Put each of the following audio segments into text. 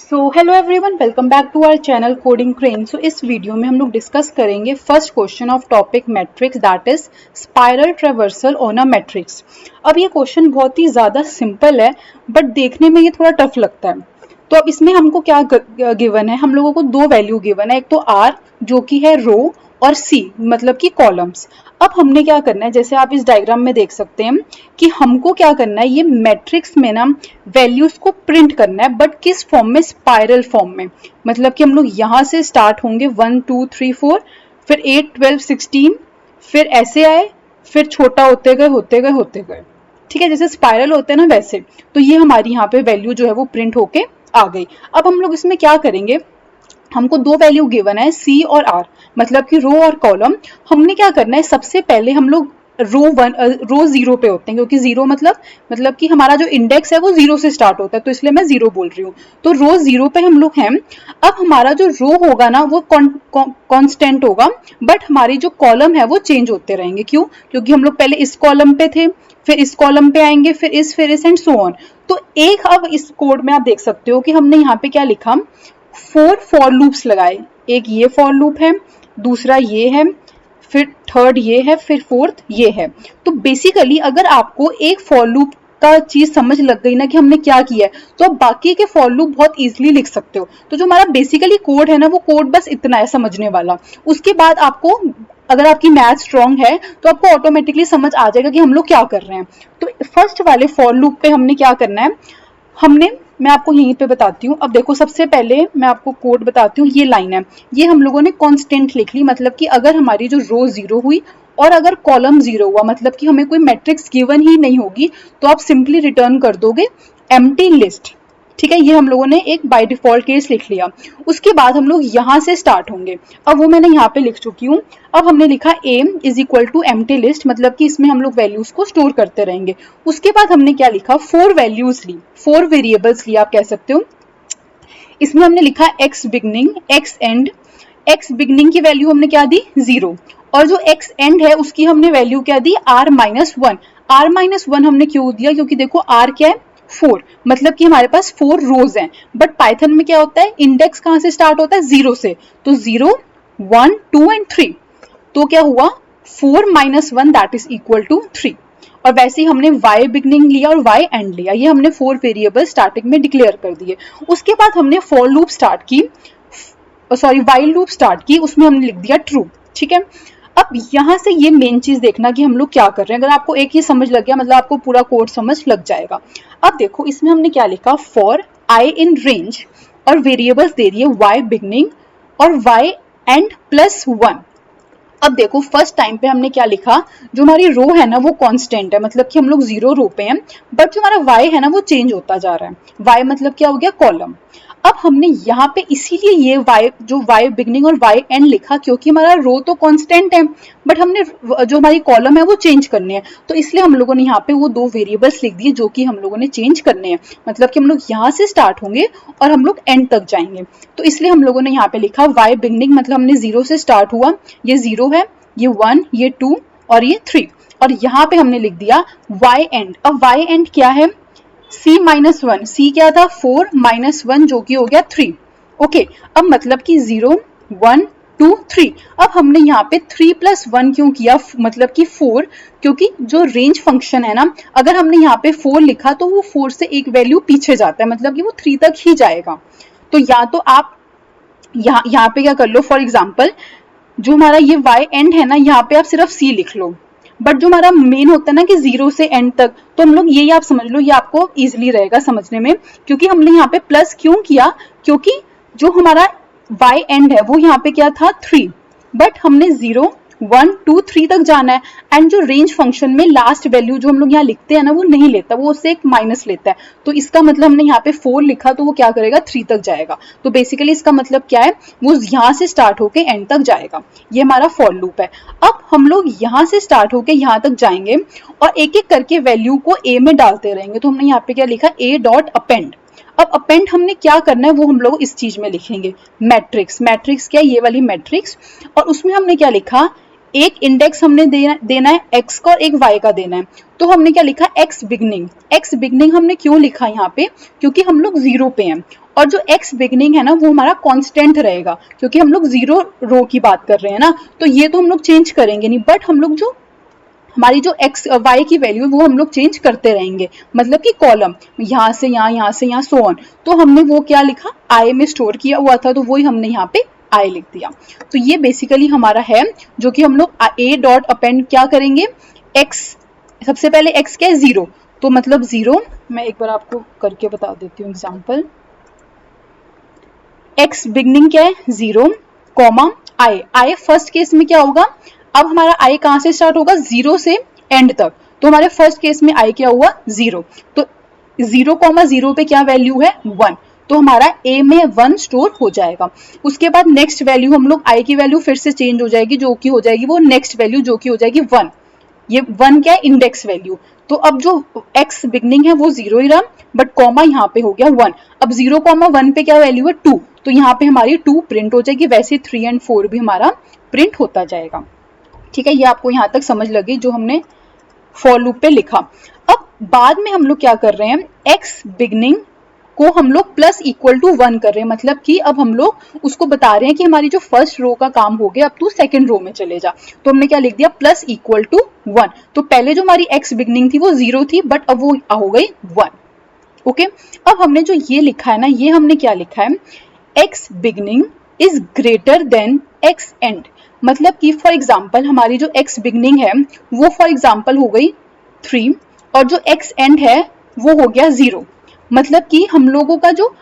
So hello everyone, welcome back to our channel coding crane. So इस video में हम लोग डिस्कस करेंगे first question of topic matrix, that is spiral traversal on a matrix. अब ये question बहुत ही ज़्यादा सिंपल है बट देखने में ये थोड़ा टफ लगता है। तो अब इसमें हमको क्या गिवन है, हम लोगों को दो वैल्यू गिवन है, एक तो आर जो कि है रो और सी मतलब कि कॉलम्स। अब हमने क्या करना है, जैसे आप इस डायग्राम में देख सकते हैं कि हमको क्या करना है, ये मैट्रिक्स में ना वैल्यूज को प्रिंट करना है, बट किस फॉर्म में, स्पाइरल फॉर्म में। मतलब कि हम लोग यहाँ से स्टार्ट होंगे 1 2 3 4, फिर 8 12 16, फिर ऐसे आए, फिर छोटा होते गए होते गए होते गए। ठीक है, जैसे स्पाइरल होते हैं ना वैसे। तो ये हमारी यहाँ पे वैल्यू जो है वो प्रिंट होके आ गई। अब हम लोग इसमें क्या करेंगे, हमको दो वैल्यू गिवन है सी और आर, मतलब कि रो और कॉलम। हमने क्या करना है, सबसे पहले हम लोग रो जीरो पे होते हैं, क्योंकि जीरो मतलब कि हमारा जो इंडेक्स है वो जीरो से स्टार्ट होता है, तो इसलिए मैं जीरो बोल रही हूँ। तो रो जीरो पे हम लोग हैं। अब हमारा जो रो होगा ना वो कांस्टेंट होगा, बट हमारी जो कॉलम है वो चेंज होते रहेंगे। क्यों? क्योंकि हम लोग पहले इस कॉलम पे थे, फिर इस कॉलम पे आएंगे, फिर इस एंड सो ऑन। तो एक, अब इस कोड में आप देख सकते हो कि हमने यहाँ पे क्या लिखा, फोर फॉर लूप्स लगाए। एक ये फॉर लूप है, दूसरा ये है, फिर थर्ड ये है, फिर फोर्थ ये है। तो बेसिकली अगर आपको एक फॉर लूप का चीज समझ लग गई ना कि हमने क्या किया है, तो आप बाकी के फॉर लूप बहुत इजीली लिख सकते हो। तो जो हमारा बेसिकली कोड है ना, वो कोड बस इतना है समझने वाला। उसके बाद आपको, अगर आपकी मैथ स्ट्रांग है तो आपको ऑटोमेटिकली समझ आ जाएगा कि हम लोग क्या कर रहे हैं। तो फर्स्ट वाले फॉर लूप पे हमने क्या करना है, मैं आपको यहीं पे बताती हूँ। अब देखो, सबसे पहले मैं आपको कोड बताती हूँ। ये लाइन है, ये हम लोगों ने कांस्टेंट लिख ली, मतलब कि अगर हमारी जो रो जीरो हुई और अगर कॉलम जीरो हुआ, मतलब कि हमें कोई मैट्रिक्स गिवन ही नहीं होगी, तो आप सिंपली रिटर्न कर दोगे एम्प्टी लिस्ट। ठीक है, ये हम लोगों ने एक बाय डिफॉल्ट केस लिख लिया। उसके बाद हम लोग यहाँ से स्टार्ट होंगे। अब वो मैंने यहाँ पे लिख चुकी हूँ। अब हमने लिखा a is equal to empty list, मतलब कि इसमें हम लोग वैल्यूज को स्टोर करते रहेंगे। उसके बाद हमने क्या लिखा, फोर वैल्यूज ली, फोर वेरिएबल्स ली आप कह सकते हो। इसमें हमने लिखा x beginning, x and. x beginning की वैल्यू हमने क्या दी, 0, और जो x एंड है उसकी हमने वैल्यू क्या दी, r-1। r-1 हमने क्यों दिया, क्योंकि देखो r क्या है, 4, मतलब कि हमारे पास 4 रोज हैं। बट पाइथन में क्या होता है, इंडेक्स कहां से स्टार्ट होता है, 0 से। तो 0 1 2 एंड 3, तो क्या हुआ, 4 - 1 दैट इज इक्वल टू 3। और वैसे ही हमने y बिगनिंग लिया और y एंड लिया, ये हमने 4 वेरिएबल स्टार्टिंग में डिक्लेयर कर दिए। उसके बाद हमने फॉर लूप स्टार्ट की, सॉरी वाइल लूप स्टार्ट की, उसमें हमने लिख दिया ट्रू। ठीक है, अब यहां से ये मेन चीज देखना कि हम लोग क्या कर रहे हैं। अगर आपको एक ही समझ लग गया, मतलब आपको पूरा कोड समझ लग जाएगा। अब देखो, इसमें हमने क्या लिखा, फॉर i इन रेंज, और वेरिएबल्स दे दिए y बिगनिंग और y एंड +1। अब देखो, फर्स्ट टाइम पे हमने क्या लिखा, जो हमारी रो है ना वो कांस्टेंट है, मतलब कि हम लोग 0 रो पे हैं, बट जो हमारा y है ना वो चेंज होता जा रहा है। y मतलब क्या हो गया, कॉलम। अब हमने यहाँ पे इसीलिए ये y बिगनिंग और y एंड लिखा, क्योंकि हमारा रो तो कांस्टेंट है, बट हमने जो हमारी कॉलम है वो चेंज करने हैं। तो इसलिए हम लोगों ने यहाँ पे वो दो वेरिएबल्स लिख दिए जो कि हम लोगों ने चेंज करने हैं। मतलब कि हम लोग यहाँ से स्टार्ट होंगे और हम लोग एंड तक जाएंगे। तो इसलिए हम लोगों ने यहाँ पे लिखा y बिगनिंग, मतलब हमने 0 से स्टार्ट हुआ, ये 0 है, ये 1, ये 2 और ये 3। और यहाँ पे हमने लिख दिया y एंड। अब y एंड क्या है, c-1, c क्या था, 4 - 1 जो कि हो गया 3। ओके, अब मतलब कि 0 1 2 3। अब हमने यहाँ पे 3 + 1 क्यों किया, मतलब कि 4, क्योंकि जो रेंज फंक्शन है ना, अगर हमने यहाँ पे 4 लिखा तो वो 4 से एक वैल्यू पीछे जाता है, मतलब कि वो 3 तक ही जाएगा। तो या तो आप यहाँ पे क्या कर लो, फॉर एग्जाम्पल जो हमारा ये y एंड है ना, यहाँ पे आप सिर्फ c लिख लो। बट जो हमारा मेन होता है ना कि 0 से एंड तक, तो हम लोग यही आप समझ लो, ये आपको इजीली रहेगा समझने में। क्योंकि हमने यहाँ पे प्लस क्यों किया, क्योंकि जो हमारा y एंड है वो यहाँ पे क्या था, 3, बट हमने 0 1 2 3 तक जाना है। एंड जो रेंज फंक्शन में लास्ट वैल्यू जो हम लोग यहाँ लिखते हैं ना, वो नहीं लेता, वो उससे एक माइनस लेता है। तो इसका मतलब हमने यहाँ पे 4 लिखा तो वो क्या करेगा, 3 तक जाएगा। तो बेसिकली इसका मतलब क्या है, वो यहाँ से स्टार्ट होके एंड तक जाएगा। ये हमारा फॉर लूप है। अब हम लोग यहाँ से स्टार्ट होके यहाँ तक जाएंगे और एक एक करके वैल्यू को a में डालते रहेंगे। तो हमने यहाँ पे क्या लिखा, a डॉट अपेंड। अब अपेंड हमने क्या करना है वो हम लोग इस चीज में लिखेंगे, मैट्रिक्स। मैट्रिक्स क्या है, ये वाली मैट्रिक्स। और उसमें हमने क्या लिखा, एक इंडेक्स हमने देना है x का और एक y का देना है। तो हमने क्या लिखा, x बिगनिंग। x बिगनिंग हमने क्यों लिखा यहाँ पे, क्योंकि हम लोग 0 पे हैं और जो x बिगनिंग है ना वो हमारा कांस्टेंट रहेगा, क्योंकि हम लोग 0 रो की बात कर रहे हैं ना, तो ये तो हम लोग चेंज करेंगे नहीं, बट हम लोग जो हमारी जो x y की वैल्यू है वो हम लोग चेंज करते रहेंगे, मतलब कि कॉलम यहाँ से यहाँ से यहाँ सो ऑन। तो हमने वो क्या लिखा, i में स्टोर किया हुआ था, तो वही हमने यहाँ पे i लिख दिया। तो ये बेसिकली हमारा है, जो कि हम लोग a डॉट अपेंड क्या करेंगे, x, सबसे पहले x क्या है 0, तो मतलब 0, मैं एक बार आपको करके बता देती हूँ एग्जाम्पल। x बिगनिंग क्या है 0, कॉमा i फर्स्ट केस में क्या होगा, अब हमारा i कहां से स्टार्ट होगा, 0 से एंड तक, तो हमारे फर्स्ट केस में i क्या हुआ 0, तो 0,0 पे क्या वैल्यू है 1, तो हमारा a में 1 स्टोर हो जाएगा। उसके बाद नेक्स्ट वैल्यू हम लोग i की वैल्यू फिर से चेंज हो जाएगी, जो कि हो जाएगी वो नेक्स्ट वैल्यू, जो कि हो जाएगी 1। ये 1 क्या है, इंडेक्स वैल्यू। तो अब जो x बिगनिंग है वो 0 ही रहा, बट कॉमा यहाँ पे हो गया 1। अब 0,1 पे क्या वैल्यू है 2, तो यहाँ पे हमारी 2 प्रिंट हो जाएगी। वैसे 3 और 4 भी हमारा प्रिंट होता जाएगा। ठीक है, ये आपको यहाँ तक समझ लगी जो हमने फॉर लूप पे लिखा। अब बाद में हम लोग क्या कर रहे हैं, x बिगनिंग को हम लोग प्लस इक्वल टू 1 कर रहे हैं, मतलब कि अब हम लोग उसको बता रहे हैं कि हमारी जो फर्स्ट रो का काम हो गया, अब तू सेकंड रो में चले जा। तो हमने क्या लिख दिया, प्लस इक्वल टू 1। तो पहले जो हमारी x बिगनिंग थी वो 0 थी, बट अब वो हो गई 1। ओके, अब हमने जो ये लिखा है ना, ये हमने क्या लिखा है, x beginning is greater than x and. मतलब कि फॉर एग्जाम्पल हमारी जो x बिगनिंग है वो फॉर एग्जाम्पल हो गई 3 और जो x एंड है वो हो गया 0। मतलब कि हम लोगों का जो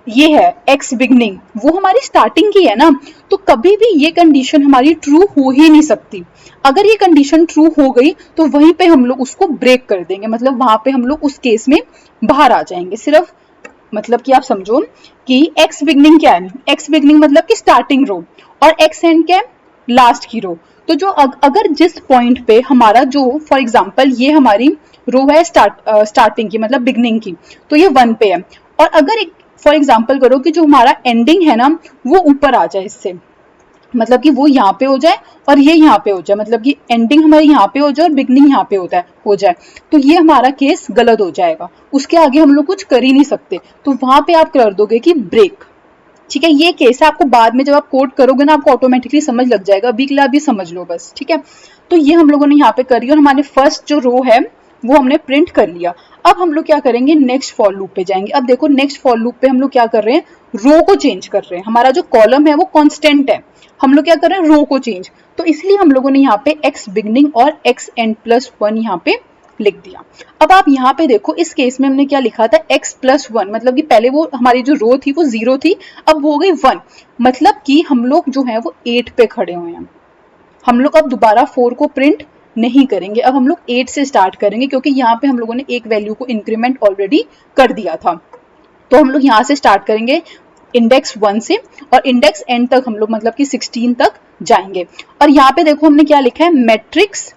ये है x बिगनिंग वो हमारी स्टार्टिंग की है ना, तो कभी भी ये कंडीशन हमारी ट्रू हो ही नहीं सकती। अगर ये कंडीशन ट्रू हो गई तो वहीं पे हम लोग उसको ब्रेक कर देंगे, मतलब वहां पे हम लोग उस केस में बाहर आ जाएंगे। सिर्फ मतलब कि आप समझो कि x बिगनिंग क्या है, x बिगनिंग मतलब कि स्टार्टिंग रो, और x एंड क्या है, लास्ट की रो। तो जो अगर जिस पॉइंट पे हमारा जो फॉर एग्जांपल ये हमारी रो है स्टार्टिंग की मतलब बिगनिंग की, तो ये 1 पे है, और अगर फॉर एग्जांपल करो कि जो हमारा एंडिंग है ना वो ऊपर आ जाए इससे, मतलब कि वो यहाँ पे हो जाए और ये यहाँ पे हो जाए, मतलब कि एंडिंग हमारे यहाँ पे हो जाए और बिगनिंग यहाँ पे हो जाए, तो ये हमारा केस गलत हो जाएगा। उसके आगे हम लोग कुछ कर ही नहीं सकते, तो वहां पे आप कर दोगे कि ब्रेक। ठीक है, ये केस है, आपको बाद में जब आप कोड करोगे ना आपको ऑटोमेटिकली समझ लग जाएगा, अभी के लिए आप ये समझ लो बस। ठीक है, तो ये हम लोगों ने यहाँ पे करी और हमारे फर्स्ट जो रो है वो हमने प्रिंट कर लिया। अब हम लोग क्या करेंगे, नेक्स्ट फॉर लूप पे जाएंगे। अब देखो नेक्स्ट फॉर लूप पे हम लोग क्या कर रहे हैं, रो को चेंज कर रहे हैं। हमारा जो कॉलम है वो कांस्टेंट है, हम लोग क्या कर रहे हैं, रो को चेंज। तो इसलिए हम लोगों ने यहाँ पे x बिगनिंग और x एंड प्लस 1 यहाँ पे लिख दिया। अब आप यहाँ पे देखो इस केस में हमने क्या लिखा था, x प्लस 1, मतलब कि पहले वो हमारी जो रो थी वो 0 थी, अब हो गई 1, मतलब कि हम लोग जो है वो 8 पे खड़े हुए हैं। हम लोग अब दोबारा 4 को प्रिंट नहीं करेंगे, अब हम लोग 8 से स्टार्ट करेंगे, क्योंकि यहाँ पे हम लोगों ने एक वैल्यू को इंक्रीमेंट ऑलरेडी कर दिया था। तो हम लोग यहाँ से स्टार्ट करेंगे इंडेक्स 1 से, और इंडेक्स एंड तक हम लोग मतलब कि 16 तक जाएंगे। और यहाँ पे देखो हमने क्या लिखा है, मैट्रिक्स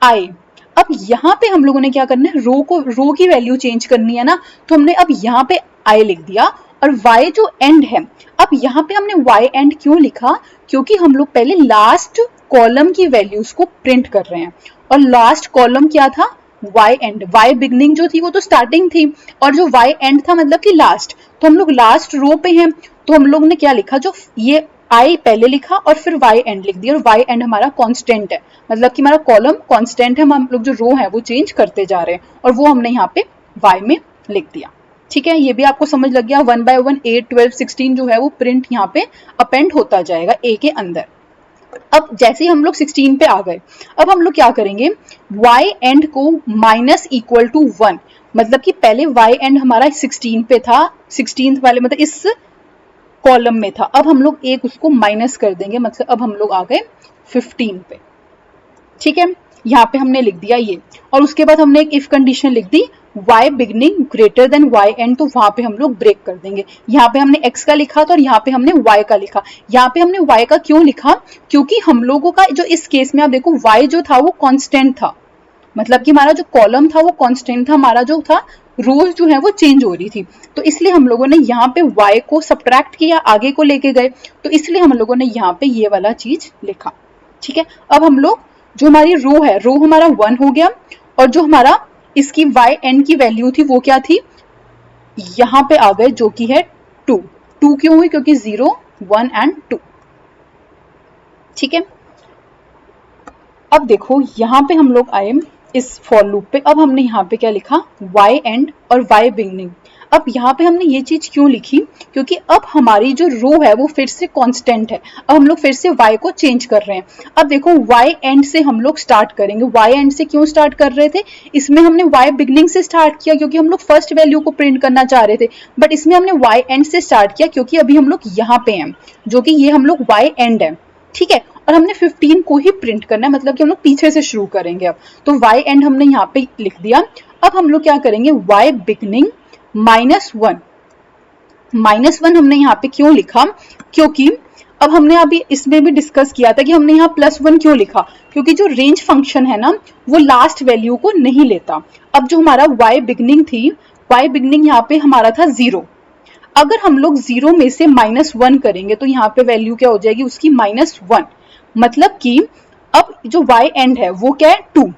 आई। अब यहाँ पे हम लोगों ने क्या करना है, रो की वैल्यू चेंज करनी है ना, तो हमने अब यहाँ पे आई लिख दिया, और y जो एंड है, अब यहाँ पे हमने y एंड क्यों लिखा, क्योंकि हम लोग पहले लास्ट कॉलम की वैल्यूज को प्रिंट कर रहे हैं, और लास्ट कॉलम क्या था, y एंड। y बिगनिंग जो थी वो तो स्टार्टिंग थी, और जो y एंड था मतलब कि लास्ट, तो हम लोग लास्ट रो पे हैं, तो हम लोग ने क्या लिखा, जो ये i पहले लिखा और फिर y एंड लिख दिया, और y एंड हमारा कांस्टेंट है, मतलब कि हमारा कॉलम कांस्टेंट है, हम लोग जो रो है वो चेंज करते जा रहे हैं, और वो हमने यहाँ पे y में लिख दिया। ठीक है, ये भी आपको समझ लग गया। 1 by 1 8 12 16 जो है वो प्रिंट यहाँ पे अपेंड होता जाएगा a के अंदर। अब जैसे ही हम लोग 16 पे आ गए, अब हम लोग क्या करेंगे, y एंड को माइनस इक्वल टू 1, मतलब कि पहले y एंड हमारा 16 पे था, 16th वाले मतलब इस कॉलम में था, अब हम लोग एक उसको माइनस कर देंगे, मतलब अब हम लोग आ गए 15 पे। ठीक है, यहाँ पे हमने लिख दिया ये, और उसके बाद हमने एक इफ कंडीशन लिख दी, y beginning greater than y and, तो वहां पे हम लोग ब्रेक कर देंगे। यहाँ पे हमने x का लिखा था और यहाँ पे हमने y का लिखा। यहाँ पे हमने y का क्यों लिखा, क्योंकि हम लोगों का जो इस केस में आप देखो y जो था वो कांस्टेंट था, मतलब कि हमारा जो कॉलम था वो कांस्टेंट था, हमारा जो था रोज जो है वो चेंज हो रही थी, तो इसलिए हम लोगों ने यहाँ पे y को सब्ट्रैक्ट किया, आगे को लेके गए, तो इसलिए हम लोगों ने यहाँ पे ये वाला चीज लिखा। ठीक है, अब हम लोग जो हमारी रो है, रो हमारा 1 हो गया, और जो हमारा इसकी वाई एंड की वैल्यू थी वो क्या थी, यहां पे आ गए, जो कि है 2। 2 क्यों हुई, क्योंकि 0, 1 एंड 2। ठीक है, अब देखो यहाँ पे हम लोग आए इस फॉर लूप पे। अब हमने यहाँ पे क्या लिखा, वाई एंड और वाई बिगनिंग। अब यहाँ पे हमने ये चीज क्यों लिखी, क्योंकि अब हमारी जो रो है वो फिर से कांस्टेंट है। अब हम लोग फिर से y को चेंज कर रहे हैं। अब देखो y एंड से हम लोग स्टार्ट करेंगे। y एंड से क्यों स्टार्ट कर रहे थे, इसमें हमने y बिगनिंग से स्टार्ट किया क्योंकि हम लोग फर्स्ट वैल्यू को प्रिंट करना चाह रहे थे, बट इसमें हमने y एंड से स्टार्ट किया क्योंकि अभी हम लोग यहाँ पे हैं, जो कि ये हम लोग y एंड है। ठीक है, और हमने 15 को ही प्रिंट करना है, मतलब कि हम लोग पीछे से शुरू करेंगे। अब तो y एंड हमने यहाँ पे लिख दिया। अब हम लोग क्या करेंगे, y बिगनिंग -1। -1 हमने यहाँ पे क्यों लिखा, क्योंकि अब हमने अभी इसमें भी डिस्कस किया था कि हमने यहाँ +1 क्यों लिखा, क्योंकि जो रेंज फंक्शन है ना वो लास्ट वैल्यू को नहीं लेता। अब जो हमारा y बिगनिंग थी, y बिगनिंग यहाँ पे हमारा था 0। अगर हम लोग 0 में से -1 करेंगे तो यहाँ पे वैल्यू क्या हो जाएगी उसकी, -1। मतलब कि अब जो y एंड है वो क्या है, 2।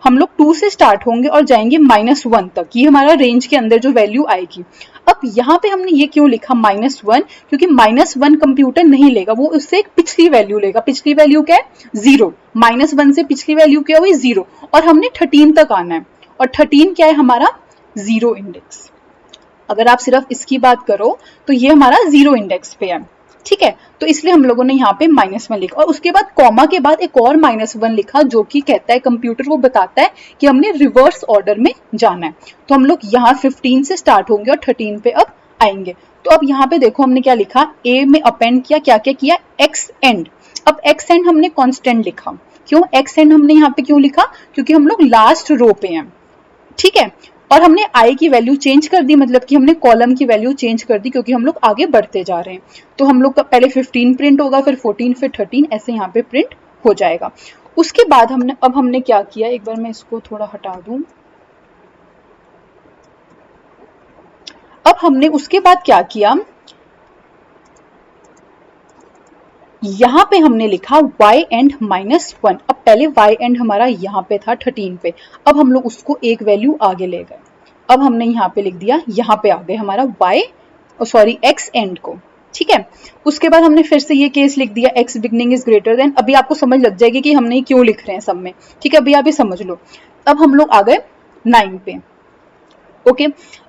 हम लोग 2 से स्टार्ट होंगे और जाएंगे -1 तक, ये हमारा रेंज के अंदर जो वैल्यू आएगी। अब यहाँ पे हमने ये क्यों लिखा -1, क्योंकि -1 कंप्यूटर नहीं लेगा, वो उससे एक पिछली वैल्यू लेगा। पिछली वैल्यू क्या है, 0। -1 से पिछली वैल्यू क्या हुई, 0, और हमने 13 तक आना है, और 13 क्या है हमारा, 0 इंडेक्स। अगर आप सिर्फ इसकी बात करो तो ये हमारा 0 इंडेक्स पे है। ठीक है, तो इसलिए हम लोगों ने यहाँ पे -1 लिखा, और उसके बाद कॉमा के बाद एक और -1 लिखा, जो कि कहता है कंप्यूटर वो बताता है कि हमने रिवर्स ऑर्डर में जाना है। तो हम लोग यहाँ 15 से स्टार्ट होंगे और 13 पे अब आएंगे। तो अब यहाँ पे देखो हमने क्या लिखा, ए में अपेंड किया, क्या क्या किया, एक्स एंड। अब एक्स एंड हमने कॉन्स्टेंट लिखा। क्यों एक्स एंड हमने यहाँ पे क्यों लिखा, क्योंकि हम लोग लास्ट रो पे हैं। ठीक है, और हमने आई की वैल्यू चेंज कर दी, मतलब कि हमने कॉलम की वैल्यू चेंज कर दी, क्योंकि हम लोग आगे बढ़ते जा रहे हैं। तो हम लोग का पहले 15 प्रिंट होगा, फिर 14, फिर 13, ऐसे यहाँ पे प्रिंट हो जाएगा। उसके बाद हमने क्या किया, एक बार मैं इसको थोड़ा हटा दूं। अब हमने उसके बाद क्या किया, यहाँ पे हमने लिखा y एंड -1। अब पहले y एंड हमारा यहाँ पे था 13 पे, अब हम लोग उसको एक वैल्यू आगे ले गए। अब हमने यहाँ पे लिख दिया, यहाँ पे आ गए हमारा x एंड को। ठीक है, उसके बाद हमने फिर से ये केस लिख दिया, x beginning is greater than. अभी आपको समझ लग जाएगी कि हमने क्यों लिख रहे हैं सब में। ठीक है, अभी आप ये समझ लो। अब हम लोग आ गए 9 पे। ओके,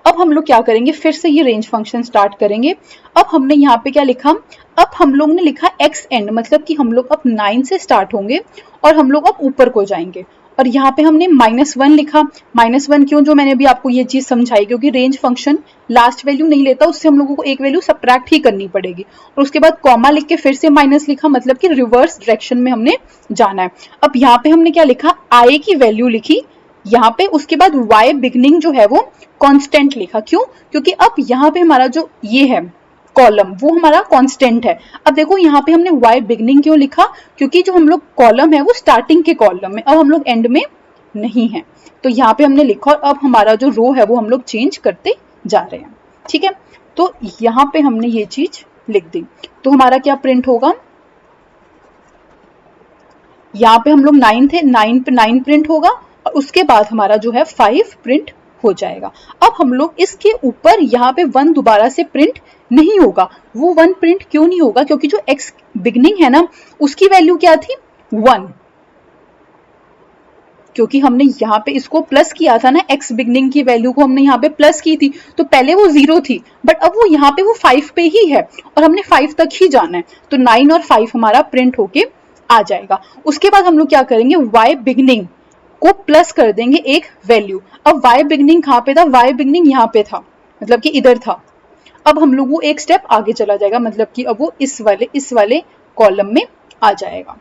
अब हम लोग क्या करेंगे, फिर से ये रेंज फंक्शन स्टार्ट करेंगे। अब हमने यहाँ पे क्या लिखा, अब हम लोग ने लिखा एक्स एंड, मतलब कि हम लोग अब 9 से स्टार्ट होंगे और हम लोग अब ऊपर को जाएंगे। और यहाँ पे हमने -1 लिखा। -1 क्यों, जो मैंने अभी आपको ये चीज समझाई, क्योंकि रेंज फंक्शन लास्ट वैल्यू नहीं लेता, उससे हम लोगों को एक वैल्यू सब्ट्रैक्ट ही करनी पड़ेगी। और उसके बाद कॉमा लिख के फिर से माइनस लिखा, मतलब कि रिवर्स डायरेक्शन में हमने जाना है। अब यहाँ पे हमने क्या लिखा, आई की वैल्यू लिखी यहाँ पे, उसके बाद y बिगनिंग जो है वो कांस्टेंट लिखा। क्यों, क्योंकि अब यहाँ पे हमारा जो ये है कॉलम वो हमारा कांस्टेंट है। अब देखो यहाँ पे हमने y बिगनिंग क्यों लिखा, क्योंकि जो हम लोग कॉलम है वो स्टार्टिंग के कॉलम में, अब हम लोग एंड में नहीं है, तो यहाँ पे हमने लिखा। और अब हमारा जो रो है वो हम लोग चेंज करते जा रहे हैं। ठीक है, तो यहाँ पे हमने ये चीज लिख दी। तो हमारा क्या प्रिंट होगा, यहाँ पे हम लोग 9 थे, 9 पे 9 प्रिंट होगा, और उसके बाद हमारा जो है 5 प्रिंट हो जाएगा। अब हम लोग इसके ऊपर यहाँ पे 1 दोबारा से प्रिंट नहीं होगा। वो 1 प्रिंट क्यों नहीं होगा, क्योंकि जो x बिगनिंग है ना उसकी वैल्यू क्या थी, 1। क्योंकि हमने यहाँ पे इसको प्लस किया था ना, x बिगनिंग की वैल्यू को हमने यहाँ पे प्लस की थी, तो पहले वो 0 थी, बट अब वो यहाँ पे वो 5 पे ही है, और हमने 5 तक ही जाना है। तो 9 और 5 हमारा प्रिंट होके आ जाएगा। उसके बाद हम लोग क्या करेंगे, y बिगनिंग को प्लस कर देंगे एक वैल्यू। अब y बिगनिंग कहाँ पे था, y बिगनिंग यहाँ पे था, मतलब कि इधर था। अब हम लोग वो एक स्टेप आगे चला जाएगा, मतलब कि अब वो इस वाले कॉलम में आ जाएगा।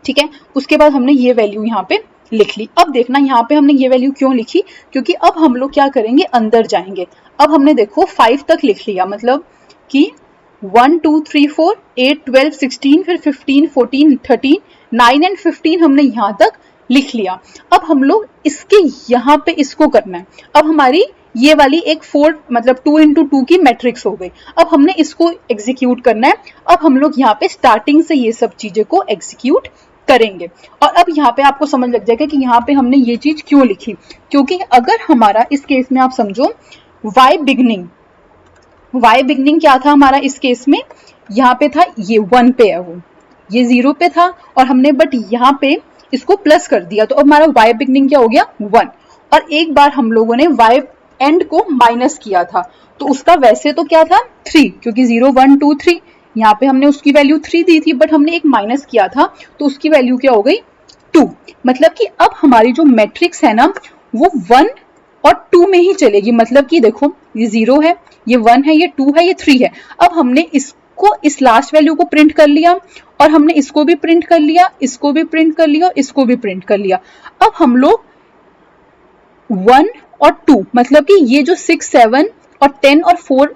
ठीक है, उसके बाद हमने ये वैल्यू यहाँ पे लिख ली। अब देखना यहाँ पे हमने ये वैल्यू क्यों लिखी, क्योंकि अब हम लोग क्या करेंगे, अंदर जाएंगे। अब हमने देखो 5 तक लिख लिया, मतलब कि 1 2 3 4 8 12 16, फिर 15 14 13 9 एंड 15 हमने यहाँ तक लिख लिया। अब हम लोग इसके यहाँ पे इसको करना है। अब हमारी ये वाली एक 4 मतलब 2 into 2 की मैट्रिक्स हो गई। अब हमने इसको एग्जीक्यूट करना है। अब हम लोग यहाँ पे स्टार्टिंग से ये सब चीजें को एग्जीक्यूट करेंगे। और अब यहाँ पे आपको समझ लग जाएगा कि यहाँ पे हमने ये चीज क्यों लिखी, क्योंकि अगर हमारा इस केस में आप समझो y बिगनिंग क्या था हमारा इस केस में, यहाँ पे था ये 1 पे है, वो ये 0 पे था और हमने बट यहाँ पे इसको प्लस कर दिया, तो अब हमारा y बिगनिंग क्या हो गया 1। और एक बार हम लोगों ने y एंड को माइनस किया था, तो उसका वैसे तो क्या था 3, क्योंकि 0 1 2 3, यहाँ पे हमने उसकी वैल्यू 3 दी थी, बट हमने एक माइनस किया था तो उसकी वैल्यू क्या हो गई 2। मतलब कि अब हमारी जो मैट्रिक्स है ना वो 1 और 2 में ही चलेगी। मतलब कि देखो ये 0 है, ये 1 है, ये 2 है, ये 3 है। अब हमने इसको इस लास्ट वैल्यू को प्रिंट कर लिया और हमने इसको भी प्रिंट कर लिया, इसको भी प्रिंट कर लिया और इसको भी प्रिंट कर लिया। अब हम लोग 1 और 2 मतलब कि ये जो 6 7 और 10 और 4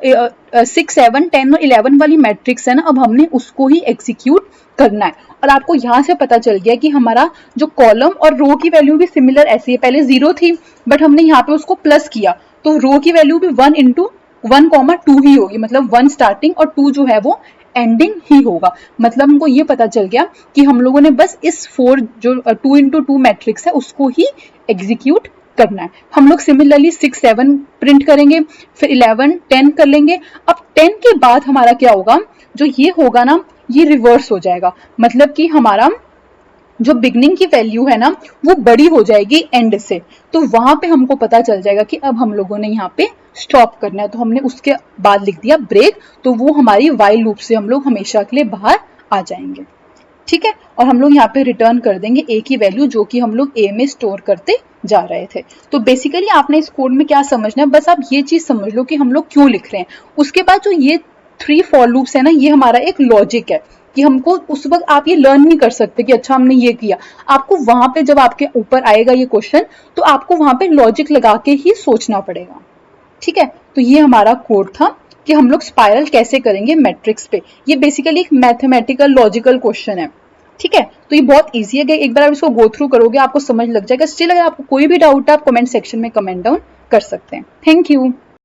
6 7 10 और 11 वाली मैट्रिक्स है ना, अब हमने उसको ही एग्जीक्यूट करना है। और आपको यहाँ से पता चल गया कि हमारा जो कॉलम और रो की वैल्यू भी सिमिलर ऐसी है, पहले 0 थी बट हमने यहाँ पे उसको प्लस किया, तो रो की वैल्यू भी 1 इंटू 1,2 ही होगी, मतलब 1 स्टार्टिंग और 2 जो है वो एंडिंग ही होगा। मतलब हमको ये पता चल गया कि हम लोगों ने बस इस 4 जो 2 इंटू 2 मैट्रिक्स है उसको ही एग्जीक्यूट करना है। हम लोग सिमिलरली 6 7 प्रिंट करेंगे, फिर 11 10 कर लेंगे। अब 10 के बाद हमारा क्या होगा, जो ये होगा ना ये रिवर्स हो जाएगा, मतलब कि हमारा जो बिगनिंग की वैल्यू है ना वो बड़ी हो जाएगी एंड से, तो वहां पे हमको पता चल जाएगा कि अब हम लोगों ने यहाँ पे स्टॉप करना है, तो हमने उसके बाद लिख दिया ब्रेक, तो वो हमारी वाइल लूप से हम लोग हमेशा के लिए बाहर आ जाएंगे। ठीक है, और हम लोग यहाँ पे रिटर्न कर देंगे ए की वैल्यू जो कि हम लोग ए में स्टोर करते जा रहे थे। तो बेसिकली आपने इस कोड में क्या समझना है, बस आप ये चीज समझ लो कि हम लोग क्यों लिख रहे हैं। उसके बाद जो ये 3 फॉर लूप्स है ना, ये हमारा एक लॉजिक है कि हमको उस वक्त आप ये लर्न नहीं कर सकते कि अच्छा हमने ये किया, आपको वहां पे जब आपके ऊपर आएगा ये क्वेश्चन तो आपको वहां पे लॉजिक लगा के ही सोचना पड़ेगा। ठीक है, तो ये हमारा कोड था कि हम लोग स्पाइरल कैसे करेंगे मैट्रिक्स पे। ये बेसिकली एक मैथमेटिकल लॉजिकल क्वेश्चन है। ठीक है, तो ये बहुत इजी है, एक बार आप इसको गो थ्रू करोगे आपको समझ लग जाएगा। स्टिल अगर आपको कोई भी डाउट है आप कमेंट सेक्शन में कमेंट डाउन कर सकते हैं। Thank you.